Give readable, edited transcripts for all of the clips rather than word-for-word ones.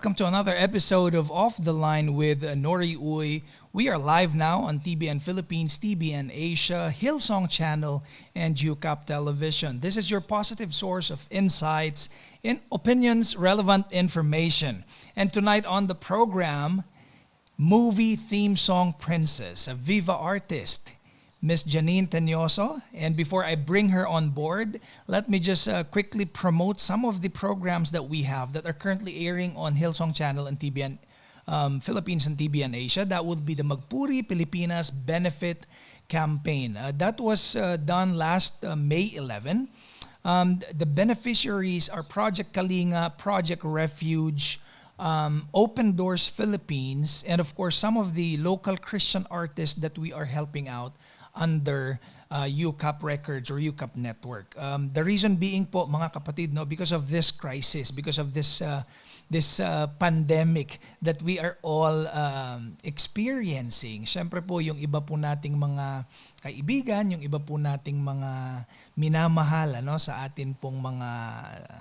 welcome to another episode of Off the Line with Nori Uy. We are live now on TBN Philippines, TBN Asia, Hillsong Channel, and UCAP Television. This is your positive source of insights, opinions, relevant information. And tonight on the program, movie theme song princess, a Viva artist, Miss Janine Teñoso. And before I bring her on board, let me just quickly promote some of the programs that we have that are currently airing on Hillsong Channel and TBN Philippines and TBN Asia. That would be the Magpuri Pilipinas Benefit Campaign. That was done last May 11. The beneficiaries are Project Kalinga, Project Refuge, Open Doors Philippines, and of course some of the local Christian artists that we are helping out under UCAP Records or UCAP Network. The reason being po, mga kapatid, no, because of this crisis, because of this pandemic that we are all experiencing. Siyempre po, yung iba po nating mga kaibigan, yung iba po nating mga minamahal sa atin pong mga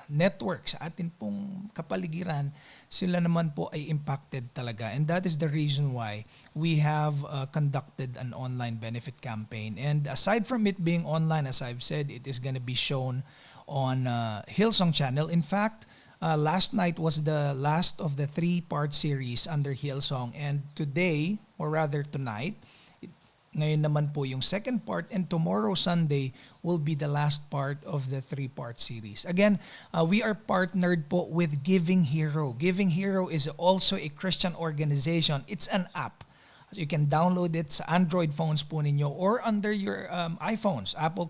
network, sa atin pong kapaligiran, sila naman po ay impacted talaga. And that is the reason why we have conducted an online benefit campaign. And aside from it being online, as I've said, it is going to be shown on Hillsong Channel. In fact, last night was the last of the 3-part series under Hillsong. And today, or rather tonight, ngayon naman po yung second part, and tomorrow Sunday will be the last part of the 3-part series. Again, we are partnered po with Giving Hero. Giving Hero is also a Christian organization. It's an app. So you can download it sa Android phones po ninyo or under your iPhones, Apple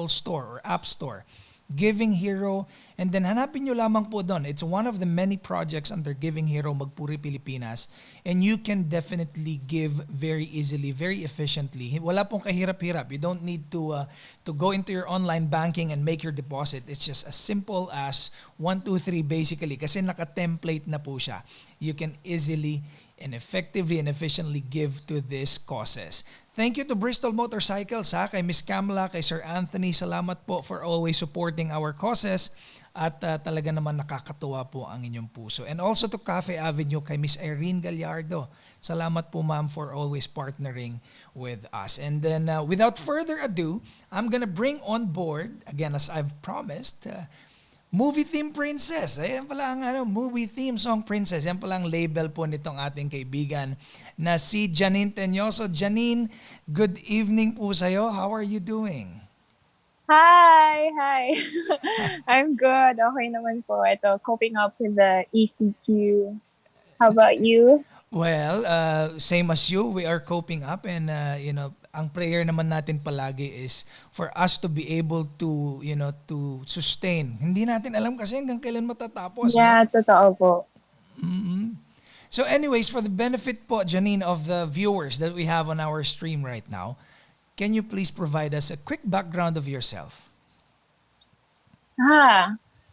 Store or App Store. Giving Hero, and then hanapin nyo lamang po doon. It's one of the many projects under Giving Hero, Magpuri Pilipinas, and you can definitely give very easily, very efficiently. Wala pong kahirap-hirap. You don't need to go into your online banking and make your deposit. It's just as simple as 1, 2, 3 basically, kasi naka-template na po siya. You can easily and effectively and efficiently give to these causes. Thank you to Bristol Motorcycles, kay Miss Kamla, kay Sir Anthony. Salamat po for always supporting our causes at talaga naman nakakatuwa po ang inyong puso. And also to Cafe Avenue, kay Miss Irene Gallardo. Salamat po ma'am for always partnering with us. And then without further ado, I'm gonna bring on board, again as I've promised, Movie Theme Princess. Ayan pala ang Movie Theme Song Princess. Yan pala ang label po nitong ating kaibigan na si Janine Teñoso. Janine, good evening po sa'yo. How are you doing? Hi. I'm good. Okay naman po. Ito, coping up with the ECQ. How about you? Well, same as you, we are coping up and ang prayer naman natin palagi is for us to be able to, to sustain. Hindi natin alam kasi hanggang kailan matatapos. Yeah, totoo po. Mm-hmm. So anyways, for the benefit po, Janine, of the viewers that we have on our stream right now, can you please provide us a quick background of yourself?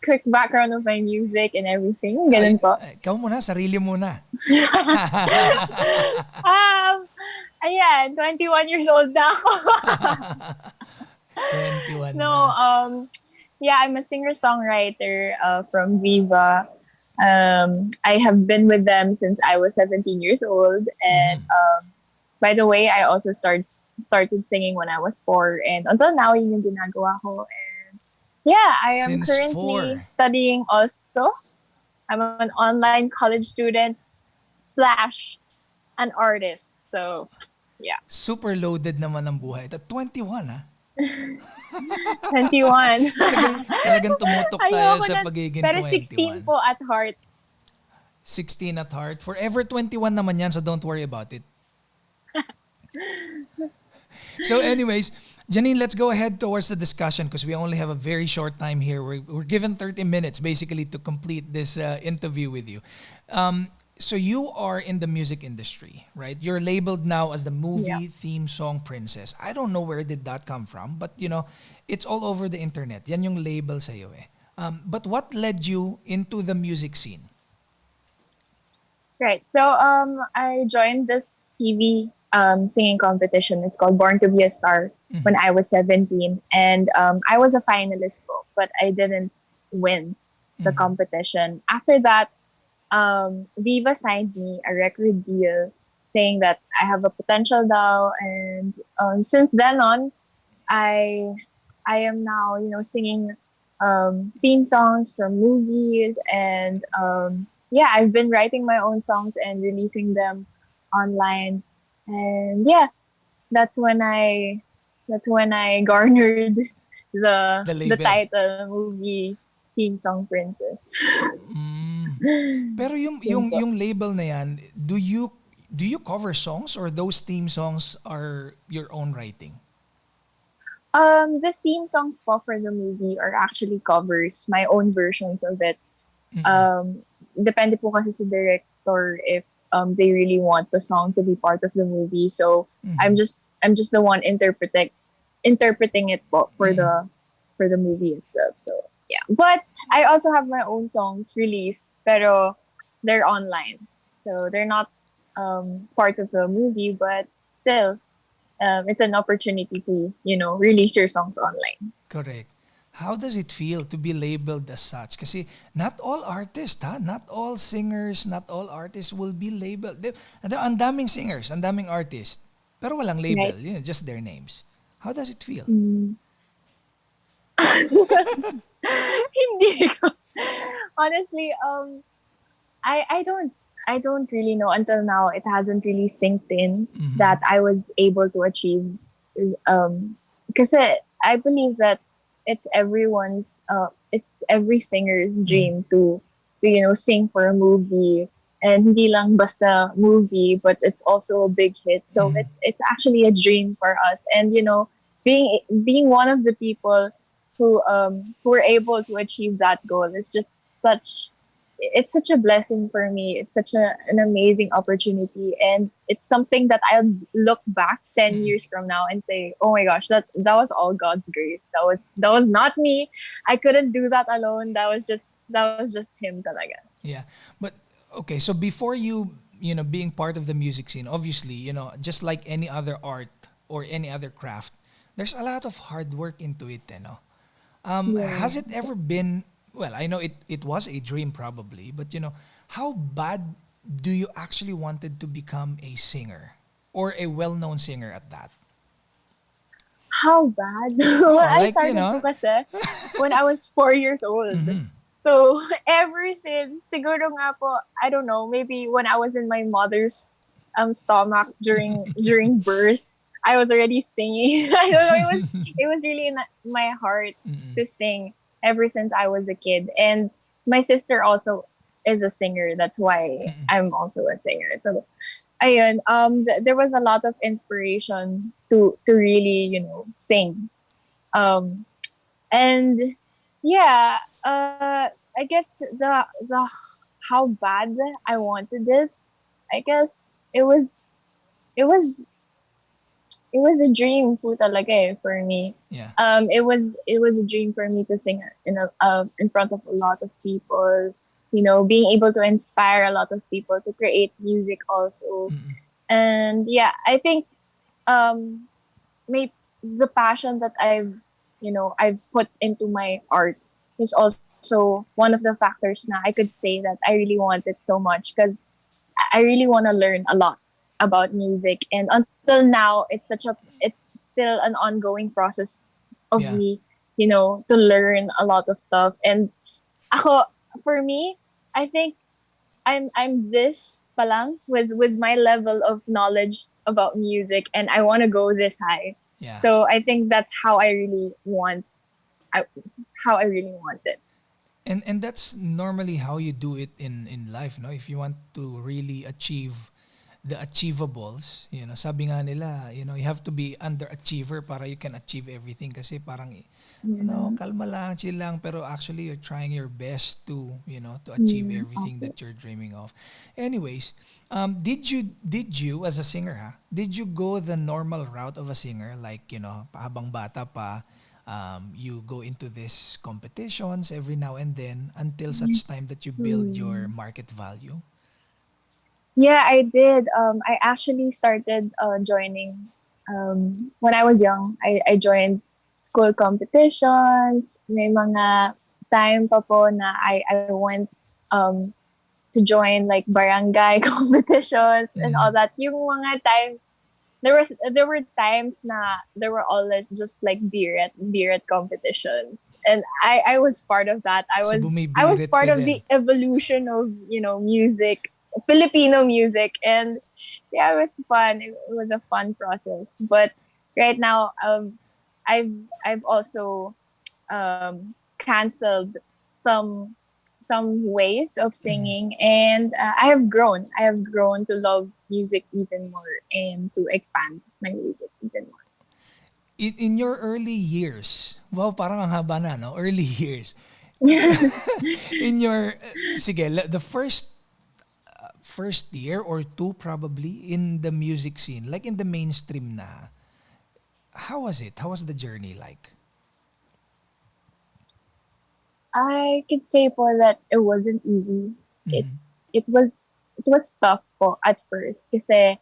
Quick background of my music and everything. Ganun po. Ikaw muna, sarili muna. Ayan, 21 years old na ako. 21 No, yeah, I'm a singer-songwriter from Viva. I have been with them since I was 17 years old. And by the way, I also started singing when I was 4. And until now, yun yung ginagawa ko. And yeah, I am Since currently 4. studying also. I'm an online college student / an artist. So, yeah. Super loaded naman ang buhay. 21 21. Talagang tumutok tayo sa pagiging 21. Pero 16 po at heart. 16 at heart. Forever 21 naman yan, so don't worry about it. So anyways, Janine, let's go ahead towards the discussion because we only have a very short time here. We're given 30 minutes basically to complete this interview with you. So you are in the music industry, right? You're labeled now as the movie theme song princess. I don't know where did that come from, but it's all over the internet. Yan yung label sa'yo eh. But what led you into the music scene? Right. So I joined this TV singing competition. It's called Born to Be a Star when I was 17. And I was a finalist, but I didn't win the competition. After that, Viva signed me a record deal saying that I have a potential now. And since then on, I I am now, singing theme songs from movies. And yeah, I've been writing my own songs and releasing them online. And yeah, that's when I that's when I garnered The the label. title movie theme song princess. Mm. Pero Yun po. yung label na yan, do you cover songs or those theme songs are your own writing? The theme songs po for the movie are actually covers, my own versions of it. Mm-mm. Um, Depende po kasi sa director if they really want the song to be part of the movie. So Mm-hmm. I'm just the one interpreting it po Mm-mm. for the movie itself. So yeah, but I also have my own songs released, pero they're online, so they're not part of the movie, but still, it's an opportunity to release your songs online. Correct. How does it feel to be labeled as such? Kasi not all artists, ha? Not all singers, not all artists will be labeled. Ang daming singers, ang daming artists, pero walang label, Right. just their names. How does it feel? Mm. Hindi ko. Honestly, I don't really know until now. It hasn't really synced in Mm-hmm. that I was able to achieve. Because I believe that it's every singer's Mm-hmm. dream to sing for a movie, and hindi lang basta movie, but it's also a big hit. So Mm-hmm. it's actually a dream for us, and being one of the people who were able to achieve that goal is just such a blessing for me. It's such an amazing opportunity, and it's something that I'll look back 10 Mm-hmm. years from now and say, "Oh my gosh, that was all God's grace. That was not me. I couldn't do that alone. That was just him talaga." Yeah. But okay, so before being part of the music scene, obviously, just like any other art or any other craft, there's a lot of hard work into it, Has Yeah. it ever been, well, I know it was a dream probably, but how bad do you actually wanted to become a singer or a well-known singer at that? How bad? Well, Oh, I like, started po kasi when I was 4 years old. mhm. So, ever since, siguro nga po, I don't know, maybe when I was in my mother's stomach during birth, I was already singing. I don't know, it was really in my heart Mm-mm. to sing ever since I was a kid. And my sister also is a singer. That's why Mm-mm. I'm also a singer. So, ayun, there was a lot of inspiration to really, sing. Um, and yeah, I guess the how bad I wanted it. I guess it was a dream po talaga for me. Yeah. It was a dream for me to sing in front of a lot of people. Being able to inspire a lot of people to create music also. Mm-mm. And yeah, I think um may the passion that I've put into my art is also one of the factors na I could say that I really want it so much, because I really want to learn a lot about music. And until now, it's still an ongoing process of Yeah. me, to learn a lot of stuff. And ako, for me, I think I'm this palang with my level of knowledge about music, and I want to go this high. Yeah. So I think that's I, how I really want it. And that's normally how you do it in life, no? If you want to really achieve the achievables, sabi nga nila, you have to be underachiever para you can achieve everything kasi parang Yeah. kalma lang, chill lang, pero actually you're trying your best to achieve Yeah. everything Okay. that you're dreaming of. Anyways, did you as a singer, did you go the normal route of a singer, like, habang bata pa, you go into these competitions every now and then until such time that you build your Hmm. market value? Yeah, I did. I actually started joining when I was young. I joined school competitions. May mga time pa po na I went um to join like barangay competitions and all Mhm. that. Yung mga time there were times na there were always just like beer at competitions, and I was part of that. I So was bumibirit part ka of din. the evolution of music, Filipino music, and yeah, it was fun. It was a fun process. But right now, I've I've also canceled some ways of Mhm. singing, and I have grown to love music even more and to expand my music even more. In your early years, wow, parang ang haba na, no? Early years. In your, sige, the first year or two probably in the music scene, like in the mainstream na, how was it? How was the journey like? I could say po that it wasn't easy. it Mhm. it was tough po at first kasi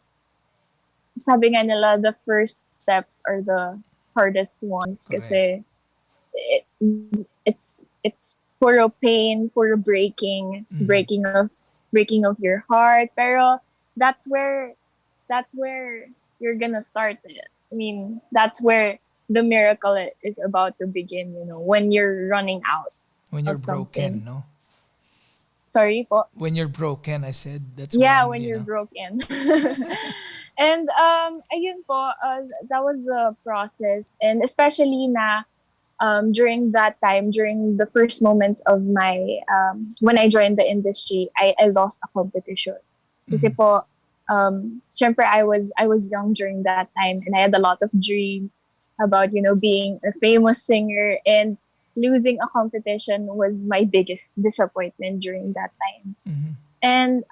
sabi nga nila the first steps are the hardest ones Correct. kasi it, it's for a pain, for a Mhm. breaking of your heart. Pero that's where you're gonna start it. I mean, that's where the miracle is about to begin. When you're running out When you're of something. broken, no? Sorry po. When you're broken, I said, that's Yeah, when, when you're broken. And ayun po, that was the process, and especially na during that time, during the first moments of my when I joined the industry, I lost a competition. Kasi Mhm. po, syempre I was young during that time, and I had a lot of dreams about being a famous singer, and losing a competition was my biggest disappointment during that time. Mhm. And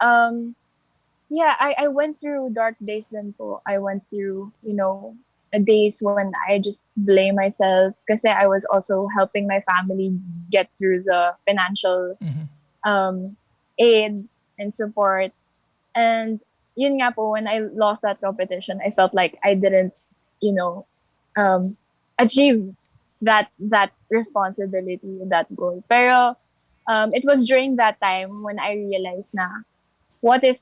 yeah, I went through dark days then po. I went through, days when I just blame myself because I was also helping my family get through the financial Mhm. um, aid and support. And yun nga po, when I lost that competition, I felt like I didn't, you know, um, achieve that responsibility, that goal. Pero it was during that time when I realized na, what if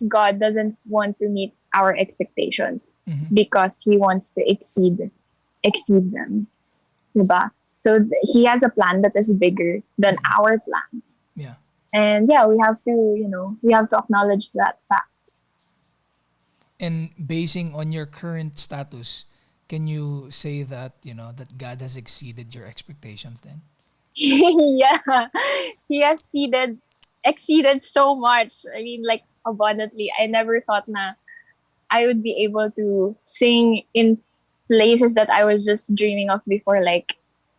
God doesn't want to meet our expectations Mhm. because He wants to exceed them, diba? So He has a plan that is bigger than Mhm. our plans, Yeah. and yeah, we have to acknowledge that fact. And basing on your current status, can you say that, that God has exceeded your expectations then? Yeah, He has exceeded so much. I mean, like abundantly. I never thought na I would be able to sing in places that I was just dreaming of before. Like,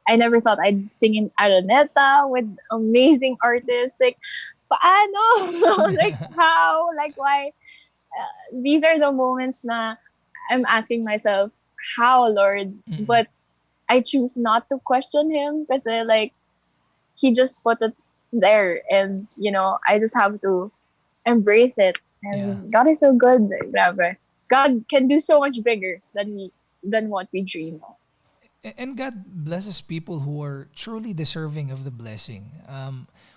I never thought I'd sing in Araneta with amazing artists. Like, paano? Like, how? Like, why? These are the moments na I'm asking myself, how, Lord? Mm-mm. But I choose not to question Him because, like, He just put it there. And, I just have to embrace it. Yeah. And God is so good. Grabe. God can do so much bigger than what we dream of. And God blesses people who are truly deserving of the blessing.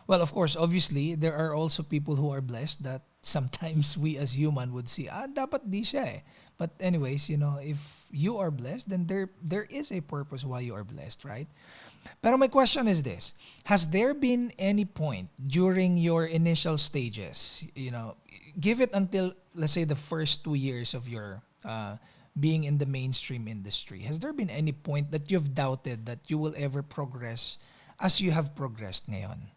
Well, of course, obviously, there are also people who are blessed that sometimes we as human would see, dapat di siya eh. But anyways, if you are blessed, then there is a purpose why you are blessed, right? Pero my question is this. Has there been any point during your initial stages, give it until, let's say, the first 2 years of your being in the mainstream industry, has there been any point that you've doubted that you will ever progress as you have progressed ngayon?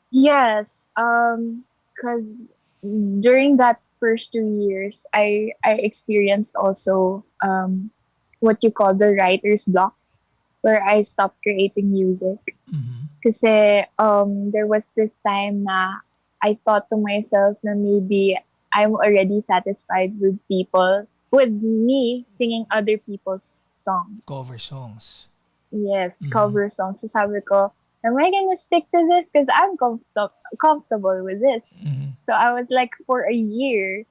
Yes, because during that first 2 years, I experienced also what you call the writer's block, where I stopped creating music. Mm-hmm. Kasi there was this time na I thought to myself na maybe I'm already satisfied with me singing other people's songs. Cover songs. Yes, Mm-hmm. cover songs. So sabi ko, am I gonna stick to this? Because I'm comfortable with this. Mm-hmm. So I was like, for a year,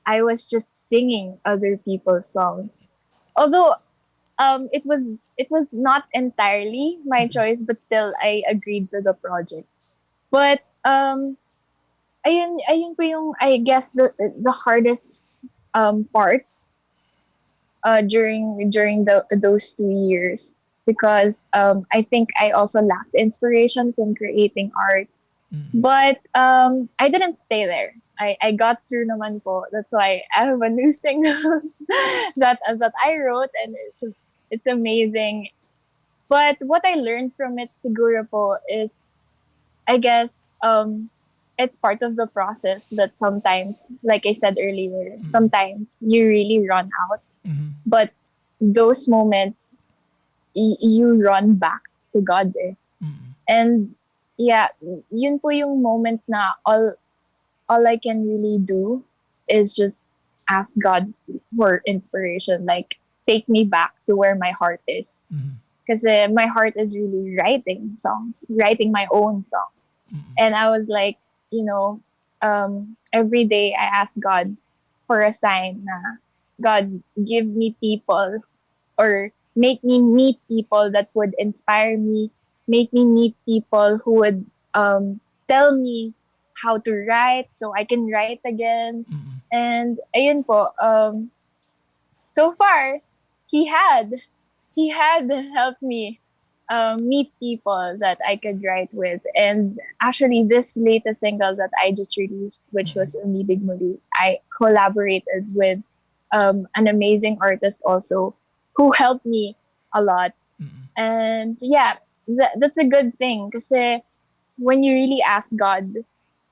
I was just singing other people's songs. Although it was not entirely my Mm-hmm. choice, but still I agreed to the project. But ayun po yung, I guess, the hardest part during those 2 years, because I think I also lacked inspiration from creating art. Mm-mm. But I didn't stay there. I got through naman po. That's why I have a new single that I wrote, and it's amazing. But what I learned from it siguro po is, I guess, it's part of the process that sometimes, like I said earlier, Mm-mm. sometimes you really run out. Mm-hmm. But those moments, you run back to God eh. Mm-mm. And yeah, yun po yung moments na all I can really do is just ask God for inspiration. Like, take me back to where my heart is. Mm-hmm. Because my heart is really writing songs, writing my own songs. Mm-mm. And I was like, you know, every day I ask God for a sign na, God, give me people, or make me meet people that would inspire me, make me meet people who would tell me how to write so I can write again. Mm-mm. And ayun po, so far, he had he had helped me meet people that I could write with. And actually, this latest single that I just released, which Mm-mm. was Umibig Muli, I collaborated with an amazing artist also, who helped me a lot. Mm-mm. And yeah, that's a good thing, because when you really ask God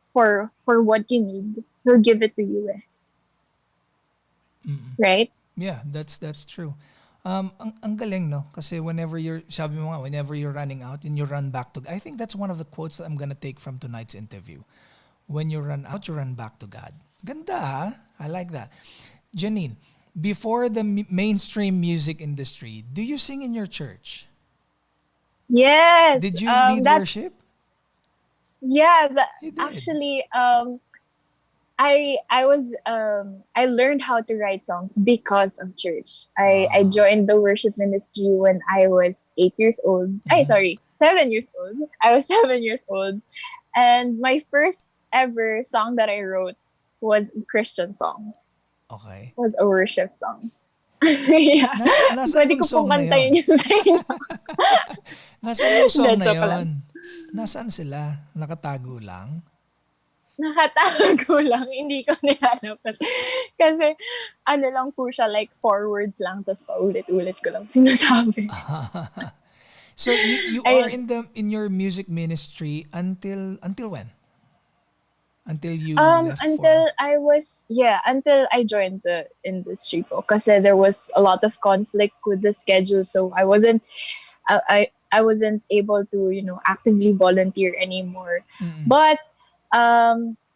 for what you need, He'll give it to you, Mm-mm. right? Yeah, that's true. Ang galing, no? Kasi whenever you're, sabi mo nga, whenever you're running out and you run back to, I think that's one of the quotes that I'm gonna take from tonight's interview. When you run out, you run back to God. Ganda, ha? I like that. Janine, before the mainstream music industry, do you sing in your church? Yes, Did you lead that's worship? yeah. You did. Actually, I learned how to write songs because of church. I Wow. joined the worship ministry when I was 8 years old. I Mm-hmm. sorry, 7 years old. I was 7 years old, and my first ever song that I wrote was a Christian song. Okay. Was a worship song. Yeah, Nasaan pwede yung ko pong song na yon? kantayin yun sa inyo. Nasaan yung Hindi, song na joke lang. yon? Nasaan sila? Nakatago lang? Nakatago lang, hindi ko nilalabas. Kasi, ano lang po siya, like, 4 words lang, tapos paulit-ulit ko lang sinasabi. So you are Ayun. in the in your music ministry until when? Until you left for. Until I joined the industry po. Kasi there was a lot of conflict with the schedule, so I wasn't able to, actively volunteer anymore. Mm-mm. But,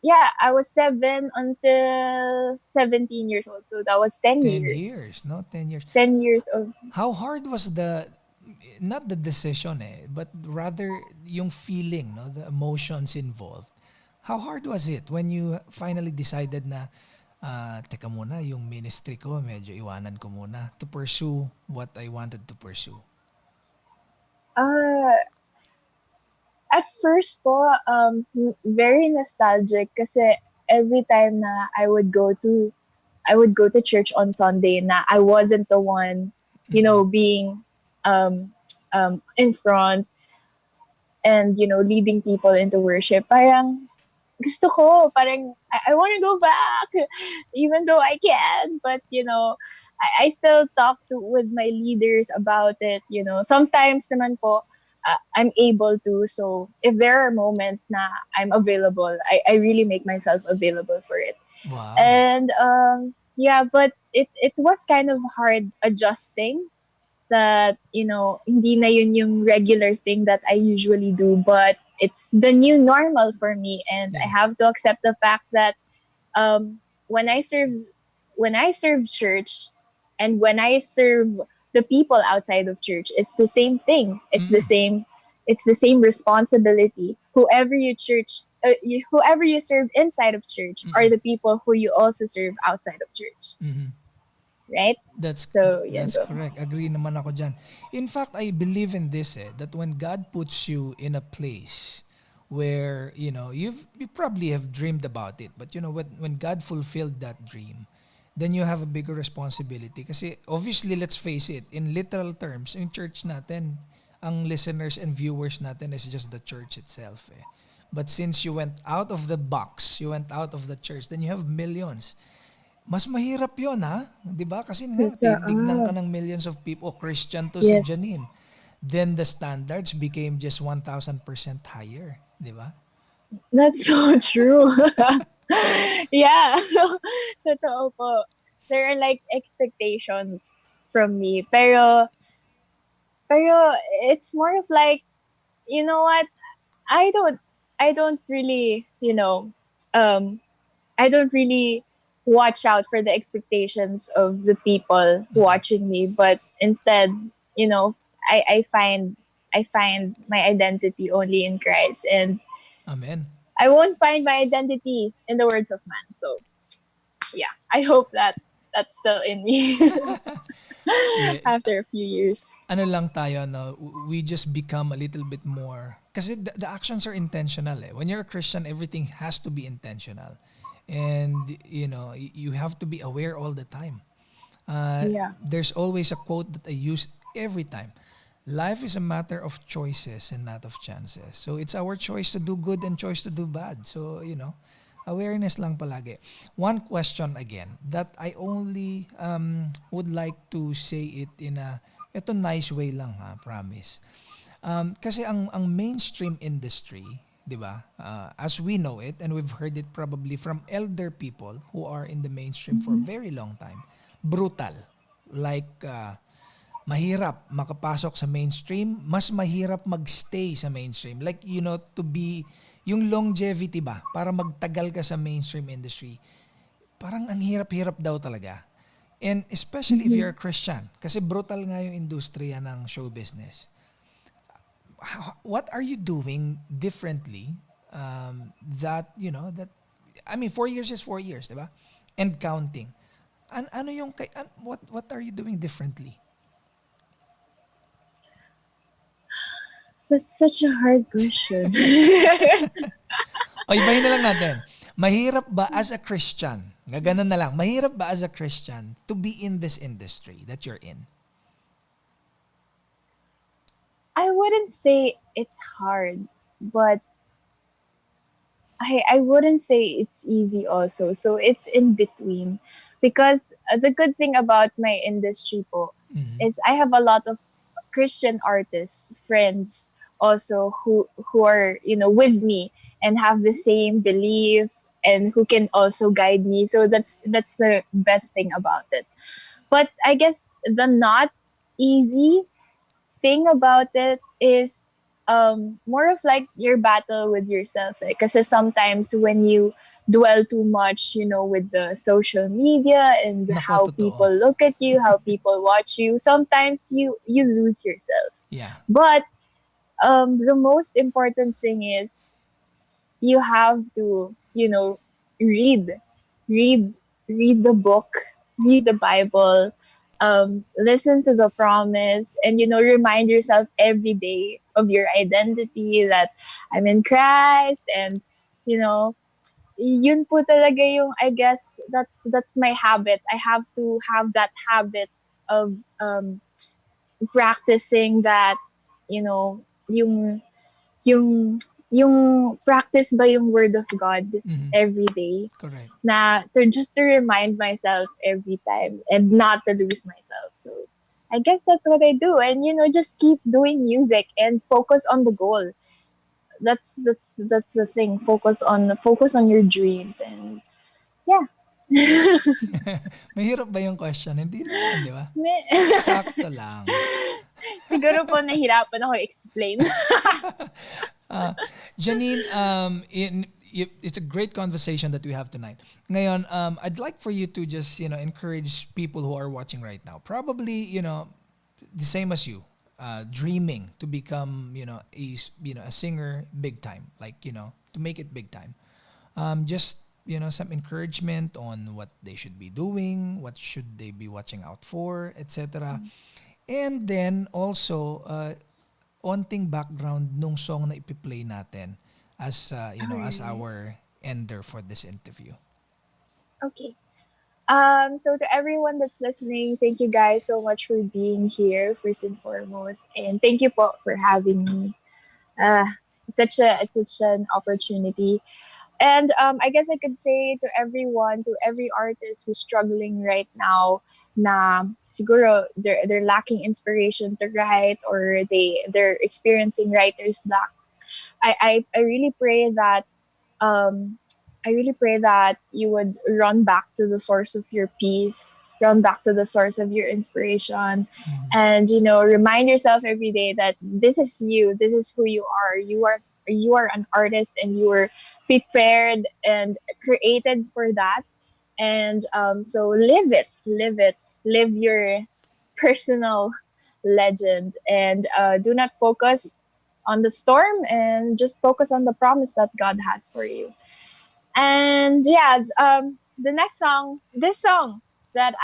yeah, I was 7 until 17 years old. So that was 10 10 years. years, no? 10 years. 10 years of, How hard was not the decision but rather yung feeling, no? The emotions involved. How hard was it when you finally decided na, teka muna, yung ministry ko, medyo iwanan ko muna to pursue what I wanted to pursue? uh, at first po, very nostalgic, kasi every time na I would go to church on Sunday, na I wasn't the one, Mm-mm. being in front, and, leading people into worship. Parang gusto ko, parang I want to go back, even though I can. But, I still talk with my leaders about it. Sometimes naman po, I'm able to. So if there are moments na I'm available, I really make myself available for it. Wow. And yeah, but it was kind of hard adjusting that, hindi na yun yung regular thing that I usually do, but it's the new normal for me, and I Yeah. have to accept the fact that um when I serve when I serve church, and when I serve the people outside of church, it's the same thing. Mm-mm. It's the same responsibility. Whoever you serve inside of church are Mm-mm. the people who you also serve outside of church, Mm-hmm. right? That's So yun that's po. correct. Agree naman ako dyan. In fact, I believe in this that when God puts you in a place where you probably have dreamed about it, but when God fulfilled that dream, then you have a bigger responsibility kasi obviously, let's face it, in literal terms, in church natin, ang listeners and viewers natin is just the church itself eh. But since you went out of the box, you went out of the church, then you have millions. Mas mahirap yon ha? Di ba? Kasi nga, titignan ka Totoo. ng millions of people. Christian to si Yes. Janine. Then the standards became just 1,000% higher. Di ba? That's so true. Yeah. Totoo po. There are like expectations from me. Pero it's more of like, you know what? I don't I don't really, um I don't really watch out for the expectations of the people watching me, but instead, you know, I find my identity only in Christ, and Amen. I won't find my identity in the words of man. So yeah, I hope that that's still in me Yeah, after a few years. ano lang tayo, no? We just become a little bit more. Kasi the actions are intentional eh. When you're a Christian, everything has to be intentional. And, you have to be aware all the time. Yeah. There's always a quote that I use every time. Life is a matter of choices and not of chances. So it's our choice to do good and choice to do bad. So, awareness lang palagi. One question again that I only would like to say it in a ito nice way lang ha, promise. Kasi ang mainstream industry, 'di ba? As we know it and we've heard it probably from elder people who are in the mainstream for a Mhm. very long time. Brutal. Like mahirap makapasok sa mainstream, mas mahirap magstay sa mainstream. Like, to be, yung longevity ba, para magtagal ka sa mainstream industry, parang ang hirap-hirap daw talaga. And especially if you're Mhm. a Christian, kasi brutal nga yung industriya ng show business. What are you doing differently that, I mean, 4 years is 4 years, di ba? And counting. Ano yung, what are you doing differently? That's such a hard question. O ibahin na lang natin. Mahirap ba as a Christian, gaganon na lang, mahirap ba as a Christian to be in this industry that you're in? I wouldn't say it's hard, but I wouldn't say it's easy also. So it's in between. Because the good thing about my industry po Mm-hmm. is I have a lot of Christian artists, friends also who are, with me and have the same belief and who can also guide me. So that's the best thing about it. But I guess the not easy thing about it is more of like your battle with yourself. Because sometimes when you dwell too much, with the social media and Nako, how totoo. people look at you, how people watch you, sometimes you lose yourself. Yeah. But the most important thing is you have to, read, read, read the book, read the Bible, listen to the promise, and remind yourself every day of your identity that I'm in Christ, and you know, yun po talaga yung, I guess that's my habit. I have to have that habit of practicing that, yung yung yung practice ba yung word of God Mm-hmm. every day, Correct. na to remind myself every time and not to lose myself. So I guess that's what I do, and just keep doing music and focus on the goal. That's the thing. Focus on your dreams, and yeah. Mahirap ba yung question? Hindi naman, di ba? Me- Sakto lang. Siguro po nahirapan ako explain. Uh, Janine, it's a great conversation that we have tonight. Ngayon, I'd like for you to just, encourage people who are watching right now. Probably, the same as you, dreaming to become, a singer big time, like, to make it big time. Just, some encouragement on what they should be doing, what should they be watching out for, etc. And then also, onting background nung song na ipi-play natin. as as Alright. our ender for this interview. Okay. So to everyone that's listening, thank you guys so much for being here, first and foremost. And thank you po for having me. Uh, it's such an opportunity. And I guess I could say to everyone, to every artist who's struggling right now, na siguro they're lacking inspiration to write, or they're experiencing writer's block. I really pray that um, I really pray that you would run back to the source of your peace, run back to the source of your inspiration, Mhm. and remind yourself every day that this is you, this is who you are. You are an artist, and you were prepared and created for that. And so live it, live your personal legend, and do not focus on the storm, and just focus on the promise that God has for you. And yeah, the next song, this song that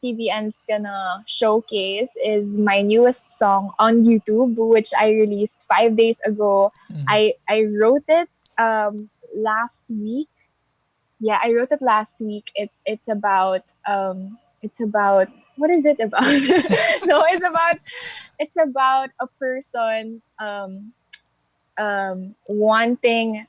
TBN's gonna showcase is my newest song on YouTube, which I released 5 days ago. Mhm. I wrote it last week. Yeah, I wrote it last week. It's about, what is it about? No, it's about a person wanting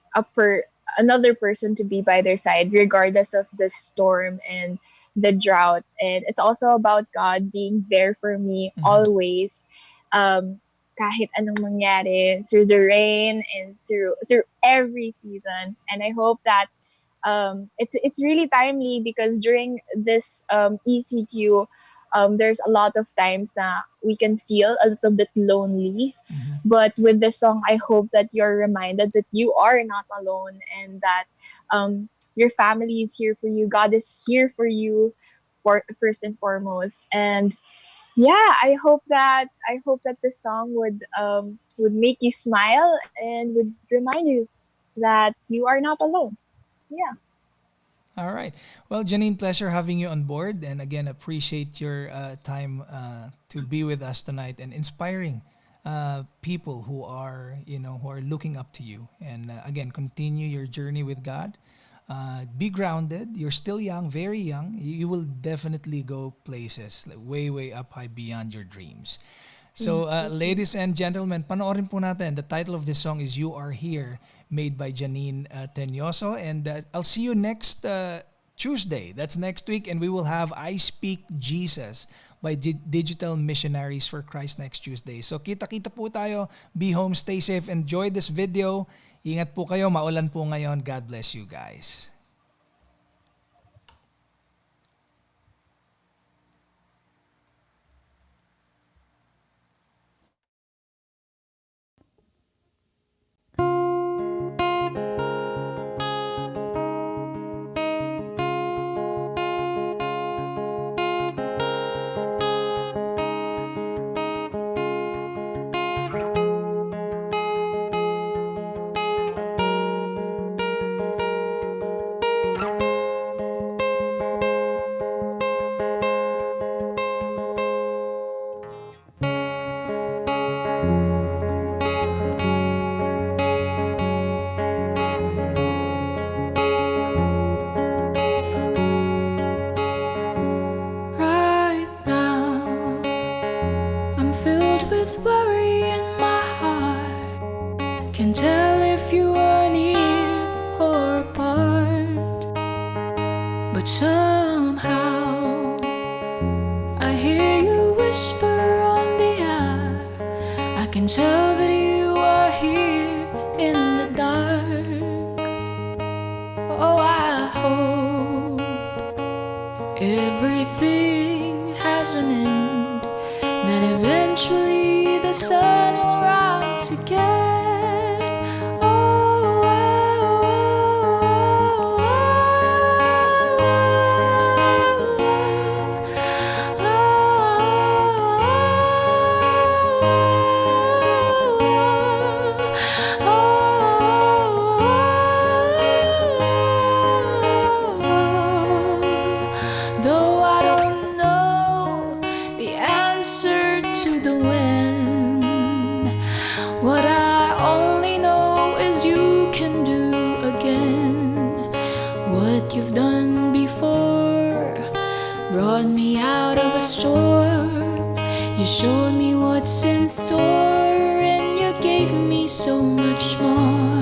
another person to be by their side regardless of the storm and the drought. And it's also about God being there for me Mhm. always, kahit anong mangyari, through the rain and through every season. And I hope that it's really timely, because during this ECQ, there's a lot of times that we can feel a little bit lonely. Mhm. But with this song, I hope that you're reminded that you are not alone, and that your family is here for you. God is here for you, for first and foremost. And yeah, I hope that this song would make you smile, and would remind you that you are not alone. Yeah. All right. Well, Janine, pleasure having you on board, and again, appreciate your time to be with us tonight and inspiring people who are who are looking up to you. And again, continue your journey with God. Be grounded. You're still young, very young. You will definitely go places like way, way up high beyond your dreams. So, Thank you. ladies and gentlemen, panoorin po natin. The title of this song is You Are Here, made by Janine Teñoso. And I'll see you next Tuesday. That's next week. And we will have I Speak Jesus by Digital Missionaries for Christ next Tuesday. So, kita-kita po tayo. Be home, stay safe, enjoy this video. Ingat po kayo. Maulan po ngayon. God bless you guys. Right now, I'm filled with worry in my heart. Can't tell if you are near or apart, but somehow I hear you whisper on the air. I can tell that you are here in the dark. Oh, I hope everything has an end, that eventually the sun will rise again. Oh, though I don't know the answer to the when, what I you've done before. Brought me out of a storm. You showed me what's in store, and you gave me so much more.